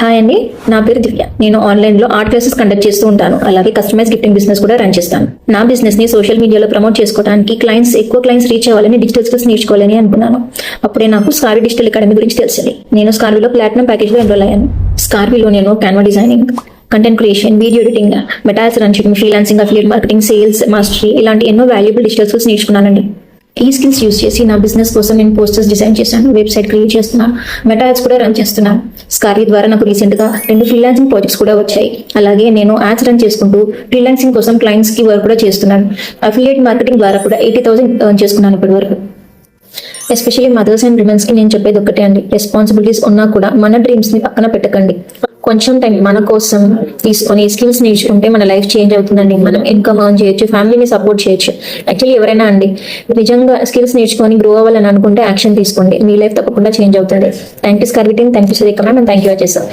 Hi అండి, నా పేరు దివ్య. నేను ఆన్లైన్లో ఆర్ట్ క్లాసెస్ కండక్ట్ చేస్తూ ఉంటాను. అలాగే కస్టమైజ్ గిఫ్టింగ్ బిజినెస్ కూడా రన్ చేస్తాను. నా బిజినెస్ని సోషల్ మీడియాలో ప్రమోట్ చేసుకోవడానికి ఎక్కువ క్లయింట్స్ రీచ్ అవ్వాలని, డిజిటల్ స్కిల్స్ నేర్చుకోవాలని అనుకున్నాను. అప్పుడే నాకు స్కార్వీ డిజిటల్ అకాడమీ గురించి తెలిసింది. నేను స్కార్వీలో ప్లాటినం ప్యాకేజ్లో ఎన్రోల్ అయ్యాను. స్కార్వీలో నేను Canva designing, content creation, video editing, మెటాల్స్ రన్ చేయడం, freelancing, affiliate marketing, sales mastery ఇలాంటి ఎన్నో వాల్యుబుల్ డిజిటల్ స్కిల్స్ నేర్చుకున్నానండి. ఈ స్కిల్స్ యూస్ చేసి నా బిజినెస్ కోసం నేను పోస్టర్స్ డిజైన్ చేశాను, వెబ్సైట్ క్రియేట్ చేస్తున్నాను, మెటాల్స్ కూడా రన్ చేస్తున్నాను. స్కార్వీ ద్వారా నాకు రీసెంట్గా 2 ఫ్రీలాన్సింగ్ ప్రాజెక్ట్స్ కూడా వచ్చాయి. అలాగే నేను యాడ్స్ రన్ చేసుకుంటూ ఫ్రీలాన్సింగ్ కోసం క్లయింట్స్కి వర్క్ కూడా చేస్తున్నాను. అఫిలియేట్ మార్కెటింగ్ ద్వారా కూడా 80,000 ఎర్న్ చేసుకున్నాను ఇప్పటి వరకు. ఎస్పెషల్లీ మదర్స్ అండ్ విమెన్స్ కి నేను చెప్పేది ఒక్కటే అండి, రెస్పాన్సిబిలిటీస్ ఉన్నా కూడా మన డ్రీమ్స్ ని పక్కన పెట్టకండి. కొంచెం టైం మన కోసం తీసుకొని స్కిల్స్ నేర్చుకుంటే మన లైఫ్ చేంజ్ అవుతుందండి. మనం ఇన్కమ్ ఎర్న్ చేయొచ్చు, ఫ్యామిలీని సపోర్ట్ చేయొచ్చు. యాక్చువల్లీ ఎవరైనా అండి నిజంగా స్కిల్స్ నేర్చుకొని గ్రో అవ్వాలని అనుకుంటే యాక్షన్ తీసుకోండి, మీ లైఫ్ తప్పకుండా చేంజ్ అవుతుంది. థ్యాంక్ యూ స్కార్వీ team, thank you Surekha ma'am, and thank you Ajay sir.